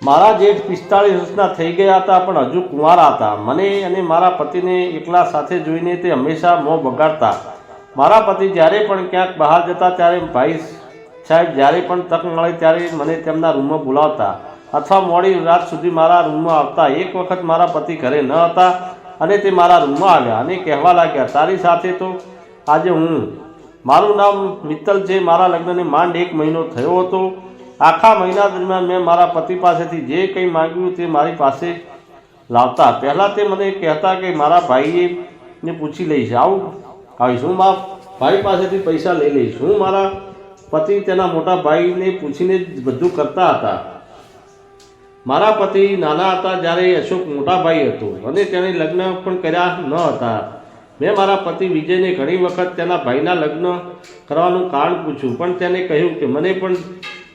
મારા જેઠ 45 વર્ષના થઈ ગયા હતા, પણ હજુ કુંવારા હતા. મને અને મારા પતિને એકલા સાથે જોઈને તે હંમેશા મોં બગાડતા. મારા પતિ જ્યારે પણ ક્યાંક બહાર જતા ત્યારે ભાઈ સાહેબ જ્યારે પણ તક મળે ત્યારે મને તેમના રૂમમાં બોલાવતા અથવા મોડી રાત સુધી મારા રૂમમાં આવતા. એક વખત મારા પતિ ઘરે ન હતા અને તે મારા રૂમમાં આવ્યા અને કહેવા લાગ્યા, તારી સાથે તો આજે મારું નામ મિત્તલ છે. મારા લગ્નને માંડ 1 મહિનો થયો હતો. આખા મહિના દરમિયાન મેં મારા પતિ પાસેથી જે કંઈ માંગ્યું તે મારી પાસે લાવતા. પહેલાં તે મને કહેતા કે મારા ભાઈને પૂછી લઈશ, આવીશ, હું મારા ભાઈ પાસેથી પૈસા લઈ લઈશ. હું મારા પતિ તેના મોટા ભાઈને પૂછીને જ બધું કરતા હતા. મારા પતિ નાના હતા જ્યારે અશોક મોટા ભાઈ હતો અને તેણે લગ્ન પણ કર્યા ન હતા. મેં મારા પતિ વિજયને ઘણી વખત તેના ભાઈના લગ્ન કરવાનું કારણ પૂછ્યું, પણ તેને કહ્યું કે મને પણ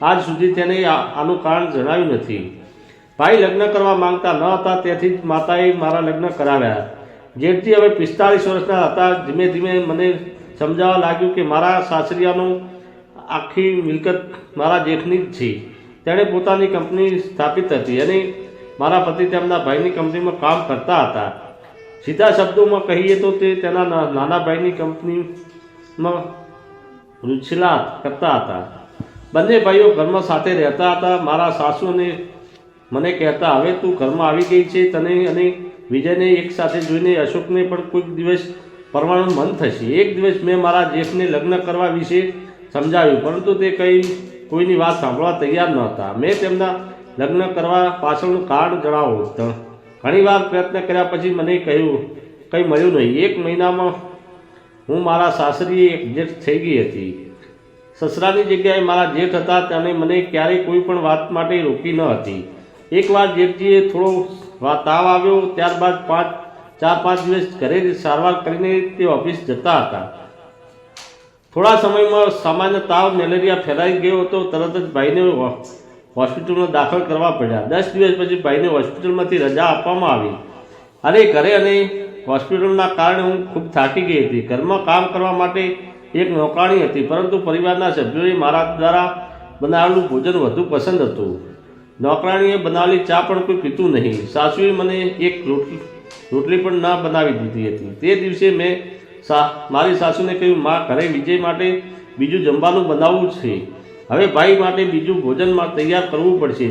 આજ સુધી તેને આનું કારણ જણાવ્યું નથી. ભાઈ લગ્ન કરવા માંગતા ન હતા, તેથી જ માતાએ મારા લગ્ન કરાવ્યા. જેઠજી હવે 45 વર્ષના હતા. ધીમે ધીમે મને સમજાવવા લાગ્યું કે મારા સાસરિયાનું આખી મિલકત મારા જેઠની જ છે. તેણે પોતાની કંપની સ્થાપિત હતી અને મારા પતિ તેમના ભાઈની કંપનીમાં કામ કરતા હતા. સીધા શબ્દોમાં કહીએ તો તે તેના નાના ભાઈની કંપનીમાં રૂચલા કરતા હતા. બંને ભાઈઓ ઘરમાં સાથે રહેતા હતા. મારા સાસુને મને કહેતા, હવે તું ઘરમાં આવી ગઈ છે, તને અને વિજયને એક સાથે જોઈને અશોકને પણ કોઈક દિવસ પરવાનું મન થશે. એક દિવસ મેં મારા જેઠને લગ્ન કરવા વિશે સમજાવ્યું, પરંતુ તે કોઈની વાત સાંભળવા તૈયાર ન હતા. મેં તેમના લગ્ન કરવા પાછળનું કારણ જણાવો. ઘણીવાર પ્રયત્ન કર્યા પછી મને કંઈ મળ્યું નહીં. 1 મહિનામાં હું મારા સાસરીએ એડજસ્ટ થઈ ગઈ હતી. સસરાની જગ્યાએ મારા જેઠ હતા. તેને મને ક્યારેય કોઈ પણ વાત માટે રોકી ન હતી. એકવાર જેઠજીએ થોડો તાવ આવ્યો, ત્યારબાદ 4-5 દિવસ ઘરે સારવાર કરીને તે ઓફિસ જતા હતા. થોડા સમયમાં સામાન્ય તાવ મેલેરિયા ફેલાઈ ગયો હતો. તરત જ ભાઈને હોસ્પિટલમાં દાખલ કરવા પડ્યા. 10 દિવસ પછી ભાઈને હોસ્પિટલમાંથી રજા આપવામાં આવી અને ઘરે અને હોસ્પિટલના કારણે હું ખૂબ થાકી ગઈ હતી. ઘરમાં કામ કરવા માટે એક નોકરાણી હતી, પરંતુ પરિવારના સભ્યોએ મારા દ્વારા બનાવેલું ભોજન વધુ પસંદ હતું. નોકરાણીએ બનાવેલી ચા પણ કોઈ પીતું નહીં. સાસુએ મને એક રોટલી પણ ના બનાવી દીધી હતી. તે દિવસે મેં મારી સાસુને કહ્યું, માં, ઘરે વિજય માટે બીજું જમવાનું બનાવવું છે. હવે ભાઈ માટે બીજું ભોજન તૈયાર કરવું પડશે.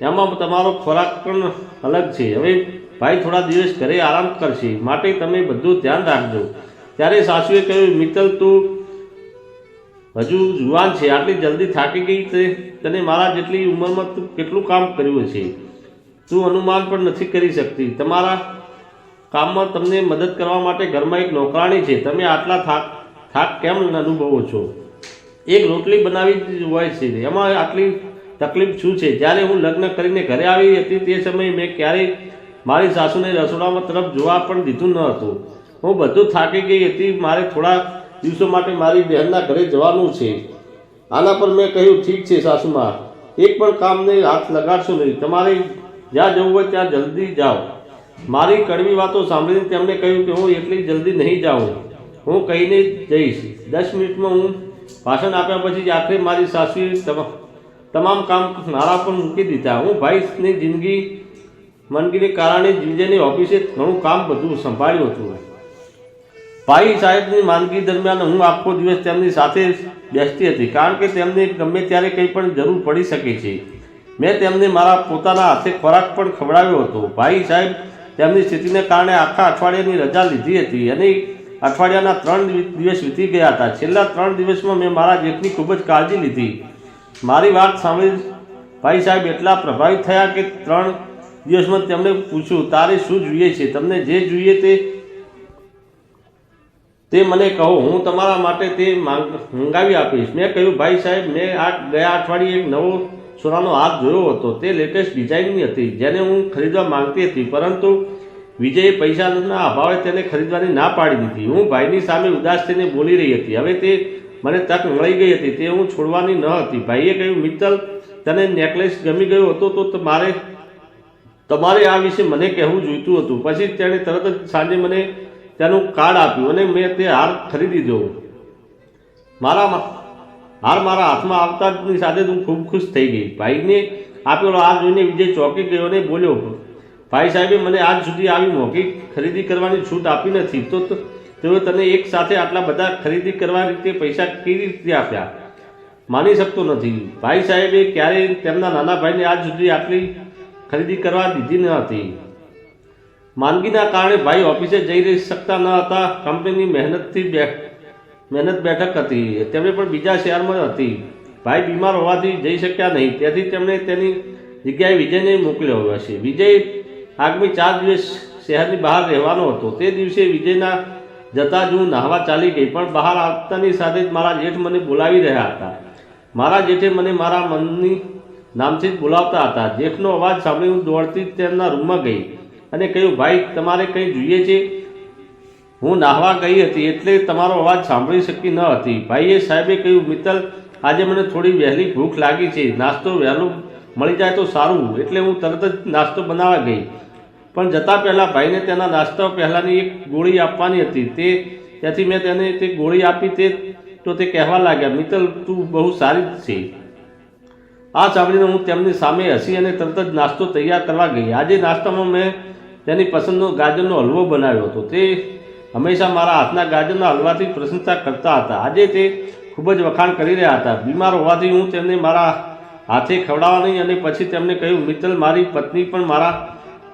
એમાં તમારો ખોરાક પણ અલગ છે. હવે ભાઈ થોડા દિવસ ઘરે આરામ કરશે, માટે તમે બધું ધ્યાન રાખજો. ત્યારે સાસુએ કહ્યું, મિત્તલ, તું હજુ જુવાન છે, આટલી જલ્દી થાકી ગઈ? તને મારા જેટલી ઉંમરમાં તું કેટલું કામ કર્યું છે, તું અનુમાન પણ નથી કરી શકતી. તમારા કામમાં તમને મદદ કરવા માટે ઘરમાં એક નોકરાણી છે. તમે આટલા થાક કેમ અનુભવો છો? એક રોટલી બનાવી હોય છે, એમાં આટલી તકલીફ શું છે? જ્યારે હું લગ્ન કરીને ઘરે આવી હતી તે સમયે મેં ક્યારેય મારી સાસુને રસોડામાં તરફ જોવા પણ દીધું ન હતું. હું બધું થાકી ગઈ હતી. મારે થોડા દિવસો માટે મારી બહેનના ઘરે જવાનું છે. આના પર મેં કહ્યું, ઠીક છે સાસુમાં, એક પણ કામને હાથ લગાડશો નહીં. તમારે જ્યાં જવું હોય ત્યાં જલ્દી જાઓ. મારી કડવી વાતો સાંભળીને તેમણે કહ્યું કે હું એટલી જલ્દી નહીં જાઉં, હું કહીને જઈશ. 10 મિનિટમાં હું ભાષણ આપ્યા પછી આખરે મારી સાસુએ તમામ કામ મારા પર મૂકી દીધા. હું ભાઈની જિંદગી મંદગીને કારણે વિજયની ઓફિસે ઘણું કામ બધું સંભાળ્યું હતું. ભાઈ સાહેબની માંદગી દરમિયાન હું આખો દિવસ તેમની સાથે બેસતી હતી, કારણ કે તેમને ગમે ત્યારે કંઈ પણ જરૂર પડી શકે છે. મેં તેમને મારા પોતાના હાથે ખોરાક પણ ખવડાવ્યો હતો. ભાઈ સાહેબ તેમની સ્થિતિને કારણે આખા અઠવાડિયાની રજા લીધી હતી અને અઠવાડિયાના 3 દિવસ વીતી ગયા હતા. છેલ્લા 3 દિવસમાં મેં મારા જેઠની ખૂબ જ કાળજી લીધી. મારી વાત સાંભળી ભાઈ સાહેબ એટલા પ્રભાવિત થયા કે 3 દિવસમાં તેમણે પૂછ્યું, તારે શું જોઈએ છે? તમને જે જોઈએ તે મને કહો, હું તમારા માટે તે મંગાવી આપીશ. મેં કહ્યું, ભાઈ સાહેબ, મેં ગયા અઠવાડિયે એક નવો સોનાનો હાથ જોયો હતો. તે લેટેસ્ટ ડિઝાઇનની હતી, જેને હું ખરીદવા માંગતી હતી, પરંતુ વિજયે પૈસાના અભાવે તેને ખરીદવાની ના પાડી દીધી. હું ભાઈની સામે ઉદાસ થઈને બોલી રહી હતી. હવે તે મને તક મળી ગઈ હતી, તે હું છોડવાની ન હતી. ભાઈએ કહ્યું, મિત્તલ, તને નેકલેસ ગમી ગયો હતો તો તમારે આ વિશે મને કહેવું જોઈતું હતું. પછી તેણે તરત જ સાંજે મને તેનું કાર્ડ આપ્યું અને મેં તે હાર ખરીદી દીધો. હાર મારા હાથમાં આવતાની સાથે હું ખૂબ ખુશ થઈ ગઈ. ભાઈને આપેલો. આ જોઈને વિજય ચોંકી ગયો અને બોલ્યો, ભાઈ સાહેબે મને આજ સુધી આવી મોંઘી ખરીદી કરવાની છૂટ આપી નથી, તો તેઓ તને એક સાથે આટલા બધા ખરીદી કરવા રીતે પૈસા કેવી રીતે આપ્યા? માની શકતો નથી. ભાઈ સાહેબે ક્યારેય તેમના નાના ભાઈને આજ સુધી આટલી ખરીદી કરવા દીધી ન હતી. માંદગીના કારણે ભાઈ ઓફિસે જઈ રહી શકતા ન હતા. કંપનીની મહેનત બેઠક હતી, તેમણે પણ બીજા શહેરમાં હતી. ભાઈ બીમાર હોવાથી જઈ શક્યા નહીં, તેથી તેમણે તેની જગ્યાએ વિજયને મોકલ્યો હશે. વિજય આગામી 4 દિવસ શહેરની બહાર રહેવાનો હતો. તે દિવસે વિજયના જતા જ હું નાહવા ચાલી ગઈ, પણ બહાર આવતાની સાથે જ મારા જેઠ મને બોલાવી રહ્યા હતા. મારા જેઠે મને મારા મનની નામથી જ બોલાવતા હતા. જેઠનો અવાજ સાંભળી હું દોડતી તેમના રૂમમાં ગઈ અને કહ્યું, ભાઈ તમારે કંઈ જોઈએ છે? હું નાહવા ગઈ હતી એટલે તમારો અવાજ સાંભળી શકી ન હતી. ભાઈએ સાહેબે કહ્યું, મિત્તલ, આજે મને થોડી વહેલી ભૂખ લાગી છે, નાસ્તો વહેલો મળી જાય તો સારું. એટલે હું તરત જ નાસ્તો બનાવવા ગઈ, પણ જતાં પહેલાં ભાઈને તેના નાસ્તા પહેલાંની એક ગોળી આપવાની હતી. તેથી મેં તેને તે ગોળી આપી. તો તે કહેવા લાગ્યા, મિત્તલ, તું બહુ સારી છે. આ સાંભળીને હું તેમની સામે હસી અને તરત જ નાસ્તો તૈયાર કરવા ગઈ. આજે નાસ્તામાં મેં તેની પસંદનો ગાજરનો હલવો બનાવ્યો હતો. તે હંમેશા મારા હાથના ગાજરના હલવાથી પ્રશંસા કરતા હતા. આજે તે ખૂબ જ વખાણ કરી રહ્યા હતા. બીમાર હોવાથી હું તેમને મારા હાથે ખવડાવવાની અને પછી તેમને કહ્યું, મિત્તલ, મારી પત્ની પણ મારા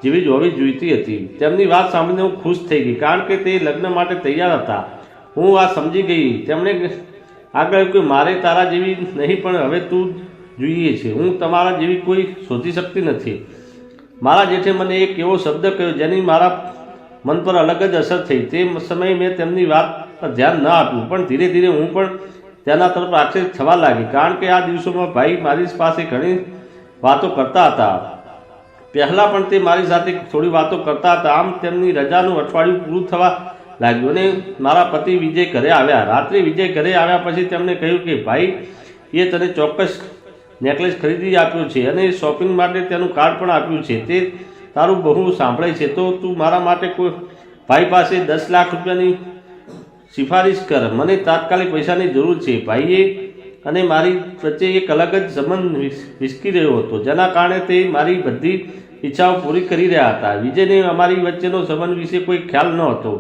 જેવી જ હોવી જોઈતી હતી. તેમની વાત સાંભળીને હું ખુશ થઈ ગઈ, કારણ કે તે લગ્ન માટે તૈયાર હતા. હું આ સમજી ગઈ. તેમણે આગળ કહ્યું કે મારે તારા જેવી નહીં, પણ હવે તું જોઈએ છે. હું તમારા જેવી કોઈ શોધી શકતી નથી. મારા જેઠે મને એક એવો શબ્દ કહ્યો જેની મારા મન પર અલગ જ અસર થઈ. તે સમયે મેં તેમની વાત પર ધ્યાન ન આપ્યું, પણ ધીરે ધીરે હું પણ તેના તરફ આકર્ષિત થવા લાગી, કારણ કે આ દિવસોમાં ભાઈ મારી પાસે ઘણી વાતો કરતા હતા. પહેલાં પણ તે મારી સાથે થોડી વાતો કરતા હતા. આમ તેમની રજાનું અઠવાડિયું પૂરું થવા લાગ્યું અને મારા પતિ વિજય ઘરે આવ્યા. રાત્રે વિજય ઘરે આવ્યા પછી તેમણે કહ્યું કે ભાઈ એ તને ચોક્કસ નેકલેસ ખરીદી આપ્યો છે અને શોપિંગ માટે તેનું કાર્ડ પણ આપ્યું છે. તે તારું બહુ સાંભળે છે, તો તું મારા માટે કોઈ ભાઈ પાસે 10 લાખ રૂપિયાની સિફારિશ કર. મને તાત્કાલિક પૈસાની જરૂર છે. ભાઈએ અને મારી વચ્ચે એક અલગ જ સંબંધ વિકસી રહ્યો હતો, જેના કારણે તે મારી બધી ઈચ્છાઓ પૂરી કરી રહ્યા હતા. વિજયને અમારી વચ્ચેનો સંબંધ વિશે કોઈ ખ્યાલ ન હતો.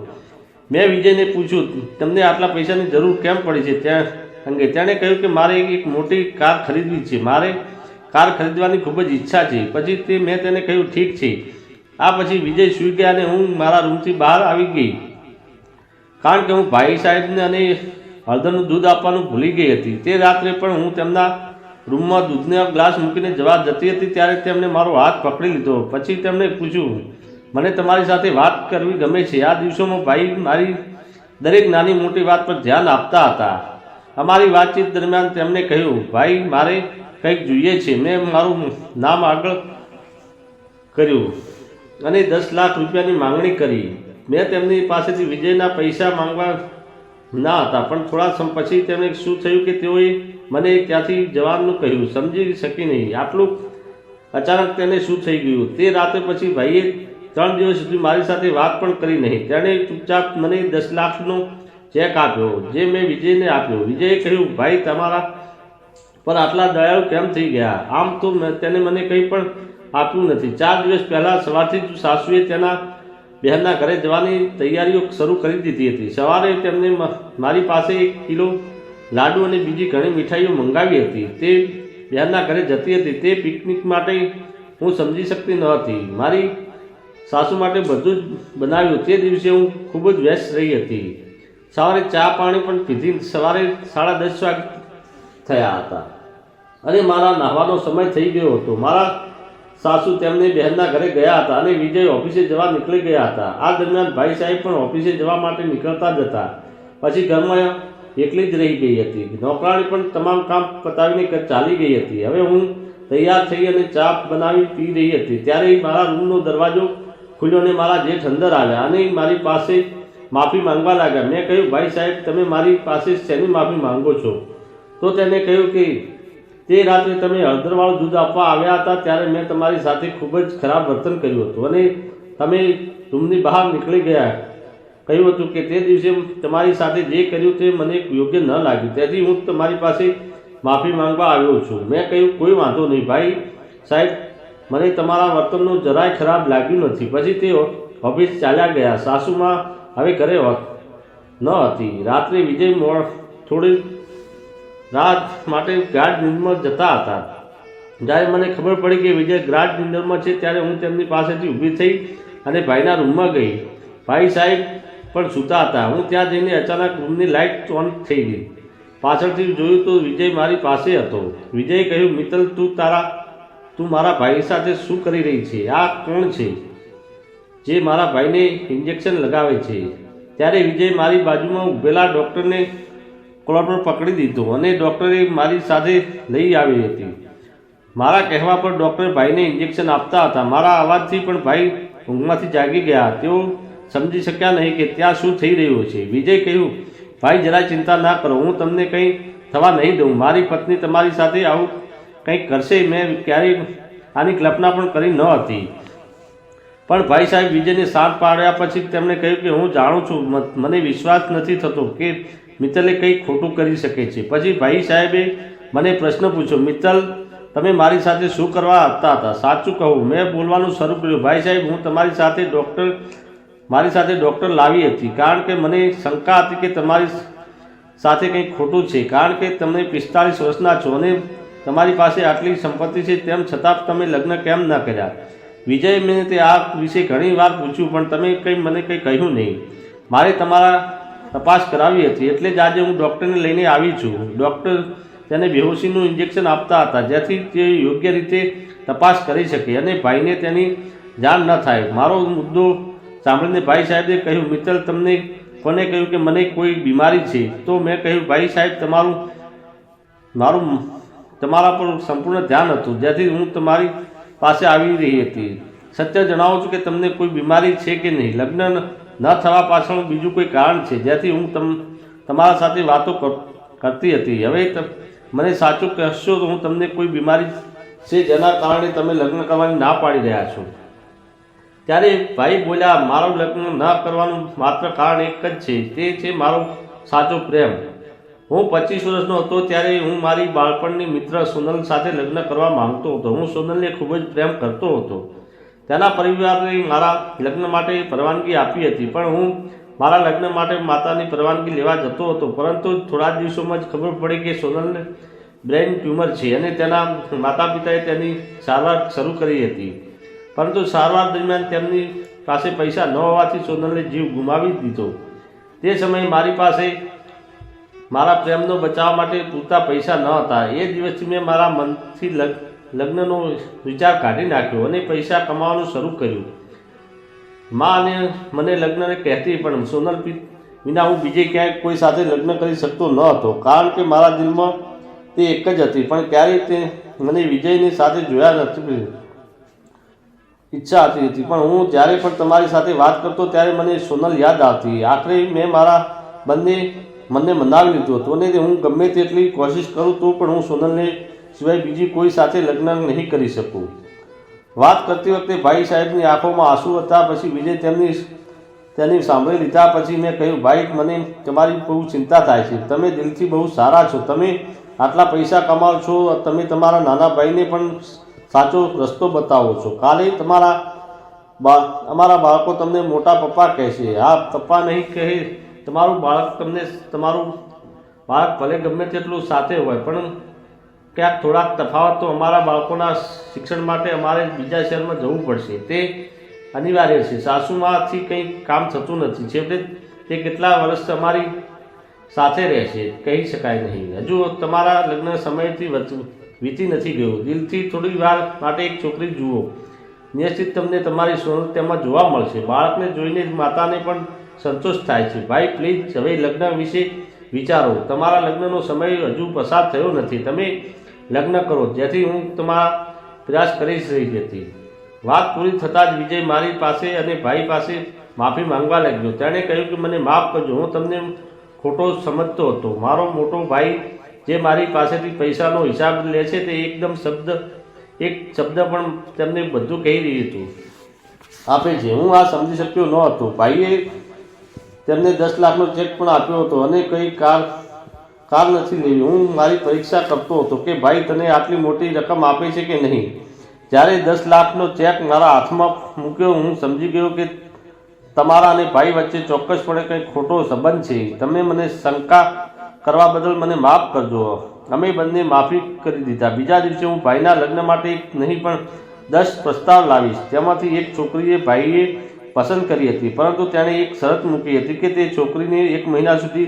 મેં વિજયને પૂછ્યું, તમને આટલા પૈસાની જરૂર કેમ પડી છે ત્યાં અંગે? તેણે કહ્યું કે મારે એક મોટી કાર ખરીદવી છે. મારે કાર ખરીદવાની ખૂબ જ ઈચ્છા છે. પછી મેં તેને કહ્યું, ઠીક છે. આ પછી વિજય સૂઈ ગયા અને હું મારા રૂમથી બહાર આવી ગઈ, કારણ કે હું ભાઈ સાહેબને અને હળદરનું દૂધ આપવાનું ભૂલી ગઈ હતી. તે રાત્રે પણ હું તેમના રૂમમાં દૂધનો ગ્લાસ મૂકીને જવા જતી હતી ત્યારે તેમણે મારો હાથ પકડી લીધો. પછી તેમણે પૂછ્યું, મને તમારી સાથે વાત કરવી ગમે છે. આ દિવસોમાં ભાઈ મારી દરેક નાની મોટી વાત પર ધ્યાન આપતા હતા. અમારી વાતચીત દરમિયાન તેમણે કહ્યું, ભાઈ મારે કંઈક જોઈએ છે. મેં મારું નામ આગળ કર્યું અને 10 લાખ રૂપિયાની માંગણી કરી. મેં તેમની પાસેથી વિજયના પૈસા માંગવા ના હતા, પણ થોડા સમય પછી તેમણે શું થયું કે તેઓએ મને ત્યાંથી જવાનું કહ્યું. સમજી શકી નહીં આટલું અચાનક તેને શું થઈ ગયું. તે રાતે પછી ભાઈએ 3 દિવસ સુધી મારી સાથે વાત પણ કરી નહીં. તેણે ચૂપચાપ મને 10 લાખનો ચેક આપ્યો, જે મેં વિજયને આપ્યો. વિજયે કહ્યું, ભાઈ તમારા પર આટલા દયાળુ કેમ થઈ ગયા? આમ તો તેને મને કંઈ પણ આપ્યું નથી. 4 દિવસ પહેલાં સવારથી જ સાસુએ તેના બહેનના ઘરે જવાની તૈયારીઓ શરૂ કરી દીધી હતી. સવારે તેમને મારી પાસે 1 કિલો લાડુ અને બીજી ઘણી મીઠાઈઓ મંગાવી હતી. તે બહેનના ઘરે જતી હતી. તે પિકનિક માટે હું સમજી શકતી ન હતી. મારી સાસુ માટે બધું જ બનાવ્યું. તે દિવસે હું ખૂબ જ વ્યસ્ત રહી હતી. સવારે ચા પાણી પણ પીધી. સવારે 10:30 વાગે થયા હતા અને મારા નાહવાનો સમય થઈ ગયો હતો. મારા સાસુ તેમને બહેનના ઘરે ગયા હતા અને વિજય ઓફિસે જવા નીકળી ગયા હતા. આ દરમિયાન ભાઈ સાહેબ પણ ઓફિસે જવા માટે નીકળતા જ હતા. પછી ઘરમાં એકલી જ રહી ગઈ હતી. નોકરાણી પણ તમામ કામ પતાવીને ચાલી ગઈ હતી. હવે હું તૈયાર થઈ અને ચા બનાવી પી રહી હતી ત્યારે મારા રૂમનો દરવાજો ખુલ્યો અને મારા જેઠ અંદર આવ્યા અને મારી પાસે માફી માંગવા લાગ્યા. મેં કહ્યું, ભાઈ સાહેબ, તમે મારી પાસે શેની માફી માંગો છો? તો તેને કહ્યું કે તે રાત્રે તમે હળદરવાળું દૂધ આપવા આવ્યા હતા ત્યારે મેં તમારી સાથે ખૂબ જ ખરાબ વર્તન કર્યું હતું અને તમે રૂમની બહાર નીકળી ગયા. કહ્યું હતું કે તે દિવસે તમારી સાથે જે કર્યું તે મને યોગ્ય ન લાગ્યું, તેથી હું તમારી પાસે માફી માંગવા આવ્યો છું. મેં કહ્યું, કોઈ વાંધો નહીં ભાઈ સાહેબ, મને તમારા વર્તનનું જરાય ખરાબ લાગ્યું નથી. પછી તે ઓફિસ ચાલ્યા ગયા. સાસુમાં હવે ઘરે ન હતી. રાત્રે વિજય થોડી રાત માટે ગાઢ નિંદ્રમાં જતા હતા. જ્યારે મને ખબર પડી કે વિજય ગાઢ નિંદ્રમાં છે ત્યારે હું તેમની પાસેથી ઊભી થઈ અને ભાઈના રૂમમાં ગઈ. ભાઈ સાહેબ પણ સૂતા હતા. હું ત્યાં જઈને અચાનક રૂમની લાઇટ ઓન થઈ ગઈ. પાછળથી જોયું તો વિજય મારી પાસે હતો. વિજયે કહ્યું, મિત્તલ, તું મારા ભાઈ સાથે શું કરી રહી છે? આ કોણ છે જે મારા ભાઈને ઇન્જેક્શન લગાવે છે? ત્યારે વિજય મારી બાજુમાં ઊભેલા ડૉક્ટરને કોલર પર પકડી દીધો અને ડૉક્ટરે મારી સાથે લઈ આવી હતી. મારા કહેવા પર ડૉક્ટર ભાઈને ઇન્જેક્શન આપતા હતા. મારા અવાજથી પણ ભાઈ ઊંઘમાંથી જાગી ગયા. તેઓ સમજી શક્યા નહીં કે ત્યાં શું થઈ રહ્યું છે. વિજય કહ્યું, ભાઈ, જરાય ચિંતા ના કરો, હું તમને કંઈ થવા નહીં દઉં. મારી પત્ની તમારી સાથે આવું કંઈક કરશે મેં ક્યારેય આની કલ્પના પણ કરી ન હતી. પણ ભાઈ સાહેબ વિજયને શાંત પાડ્યા પછી તેમણે કહ્યું કે હું જાણું છું, મને વિશ્વાસ નથી થતો કે મિત્તલે કંઈ ખોટું કરી શકે છે. પછી ભાઈ સાહેબે મને પ્રશ્ન પૂછ્યો, મિત્તલ, તમે મારી સાથે શું કરવા આવતા હતા? સાચું કહું, મેં બોલવાનું શરૂ કર્યું. ભાઈ સાહેબ, હું મારી સાથે ડૉક્ટર લાવી હતી કારણ કે મને શંકા હતી કે તમારી સાથે કંઈક ખોટું છે. કારણ કે તમે 45 વર્ષના છો અને તમારી પાસે આટલી સંપત્તિ છે, તેમ છતાં તમે લગ્ન કેમ ન કર્યા? વિજય, મેં તે આ વિશે ઘણી વાર પૂછ્યું પણ તમે મને કંઈ કહ્યું નહીં. મારે તમારા તપાસ કરાવી હતી, એટલે જ આજે હું ડૉક્ટરને લઈને આવી છું. ડૉક્ટર તેને બેહોશીનું ઇન્જેક્શન આપતા હતા જેથી તે યોગ્ય રીતે તપાસ કરી શકે અને ભાઈને તેની જાણ ન થાય. મારો મુદ્દો સાંભળીને ભાઈ સાહેબે કહ્યું, મિત્તલ, તમને કોને કહ્યું કે મને કોઈ બીમારી છે? તો મેં કહ્યું, ભાઈ સાહેબ, તમારા પર સંપૂર્ણ ધ્યાન હતું જેથી હું તમારી પાસે આવી રહી હતી. સત્ય જણાવું છું કે તમને કોઈ બીમારી છે કે નહીં? લગ્ન ન થવા પાછળ બીજું કોઈ કારણ છે જેથી હું તમારા સાથે વાતો કરતી હતી. હવે મને સાચું કહેશો તો હું તમને કોઈ બીમારી છે જેના કારણે તમે લગ્ન કરવાની ના પાડી રહ્યા છો? ત્યારે ભાઈ બોલ્યા, મારું લગ્ન ન કરવાનું માત્ર કારણ એક જ છે, તે છે મારો સાચો પ્રેમ. હું 25 વર્ષનો હતો ત્યારે હું મારી બાળપણની મિત્ર સોનલ સાથે લગ્ન કરવા માંગતો હતો. હું સોનલને ખૂબ જ પ્રેમ કરતો હતો. તેના પરિવારે મારા લગ્ન માટે પરવાનગી આપી હતી, પણ હું મારા લગ્ન માટે માતાની પરવાનગી લેવા જતો હતો. પરંતુ થોડા દિવસોમાં જ ખબર પડી કે સોનલને બ્રેઇન ટ્યુમર છે અને તેના માતા પિતાએ તેની સારવાર શરૂ કરી હતી. પરંતુ સારવાર દરમિયાન તેમની પાસે પૈસા ન હોવાથી સોનલે જીવ ગુમાવી દીધો. તે સમયે મારી પાસે મારા પ્રેમનો બચાવવા માટે પૂરતા પૈસા ન હતા. એ દિવસથી મેં મારા મનથી લગ્નનો વિચાર કાઢી નાખ્યો અને પૈસા કમાવાનું શરૂ કર્યું. માં અને મને લગ્નને કહેતી, પણ સોનલ વિના હું બીજે ક્યાંય કોઈ સાથે લગ્ન કરી શકતો ન હતો કારણ કે મારા દિલમાં તે એક જ હતી. પણ ક્યારેય તે મને વિજયની સાથે જોયા નથી ઈચ્છા હતી. પણ હું જ્યારે પણ તમારી સાથે વાત કરતો ત્યારે મને સોનલ યાદ આવતી. આખરે મેં મારા મનને મનાવી લીધું હતું અને હું ગમે તેટલી કોશિશ કરું તો પણ હું સોનલને સિવાય બીજી કોઈ સાથે લગ્ન નહીં કરી શકું. વાત કરતી વખતે ભાઈ સાહેબની આંખોમાં આંસુ હતા. પછી વિજય તેની સાંભળી લીધા પછી મેં કહ્યું, ભાઈ, મને તમારી બહુ ચિંતા થાય છે. તમે દિલથી બહુ સારા છો. તમે આટલા પૈસા કમાવો છો. તમે તમારા નાના ભાઈને પણ સાચો રસ્તો બતાવો છો. કાલે અમારા બાળકો તમને મોટા પપ્પા કહેશે. હા, પપ્પા નહીં કહે. તમારું બાળક ભલે ગમે તેટલું સાથે હોય, પણ ક્યાંક થોડાક તફાવત તો અમારા બાળકોના શિક્ષણ માટે અમારે બીજા શહેરમાં જવું પડશે. તે અનિવાર્ય છે. સાસુમાંથી કંઈ કામ થતું નથી. છેવટે તે કેટલા વર્ષ અમારી સાથે રહેશે કહી શકાય નહીં. હજુ તમારા લગ્ન સમયથી વીતી નથી ગયું. દિલથી થોડી વાર માટે એક છોકરી જુઓ. નિશ્ચિત તમને તમારી સોનલ તેમાં જોવા મળશે. બાળકને જોઈને માતાને પણ સંતોષ થાય છે. ભાઈ, પ્લીઝ હવે લગ્ન વિશે વિચારો. તમારા લગ્નનો સમય હજુ પસાર થયો નથી. તમે લગ્ન કરો જેથી હું તમારા પ્રયાસ કરી રહી હતી. વાત પૂરી થતાં જ વિજય મારી પાસે અને ભાઈ પાસે માફી માંગવા લાગ્યો. તેણે કહ્યું કે મને માફ કરજો, હું તમને ખોટો સમજતો હતો. મારો મોટો ભાઈ જે મારી પાસેથી પૈસાનો હિસાબ લે છે તે એક શબ્દ પણ તેમને બધું કહી રહ્યું હતું આપે છે. હું આ સમજી શક્યો ન હતો. ભાઈએ તેમને 10 લાખનો ચેક પણ આપ્યો હતો અને કંઈ કાર નથી લેવી. હું મારી પરીક્ષા કરતો હતો કે ભાઈ તને આટલી મોટી રકમ આપે છે કે નહીં. જ્યારે 10 લાખનો ચેક મારા હાથમાં મૂક્યો, હું સમજી ગયો કે તમારા અને ભાઈ વચ્ચે ચોક્કસપણે કંઈ ખોટો સંબંધ છે. તમે મને શંકા કરવા બદલ મને માફ કરજો. અમે બંને માફી કરી દીધા. બીજા દિવસે હું ભાઈના લગ્ન માટે એક નહીં પણ 10 પ્રસ્તાવ લાવીશ. તેમાંથી એક છોકરીએ ભાઈએ પસંદ કરી હતી, પરંતુ તેણે એક શરત મૂકી હતી કે તે છોકરીને 1 મહિના સુધી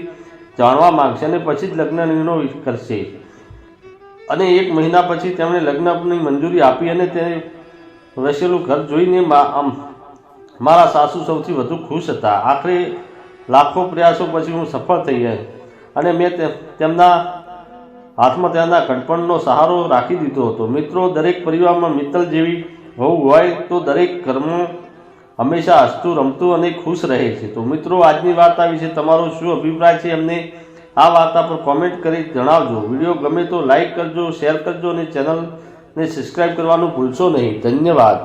જાણવા માંગશે અને પછી જ લગ્ન નિર્ણય કરશે. અને 1 મહિના પછી તેમણે લગ્નની મંજૂરી આપી અને તે વસેલું ઘર જોઈને મારા સાસુ સૌથી વધુ ખુશ હતા. આખરે લાખો પ્રયાસો પછી હું સફળ થઈ અને મેં તેમના હાથમાં તેમના ઘડપણનો સહારો રાખી દીધો હતો. મિત્રો, દરેક પરિવારમાં મિત્તલ જેવી વહુ હોય તો દરેક ઘરમાં હંમેશા હસતું, રમતું અને ખુશ રહે છે. તો મિત્રો, આજની વાર્તા વિશે તમારો શું અભિપ્રાય છે અમને આ વાર્તા પર કોમેન્ટ કરી જણાવજો. વિડીયો ગમે તો લાઈક કરજો, શેર કરજો અને ચેનલને સબસ્ક્રાઈબ કરવાનું ભૂલશો નહીં. ધન્યવાદ.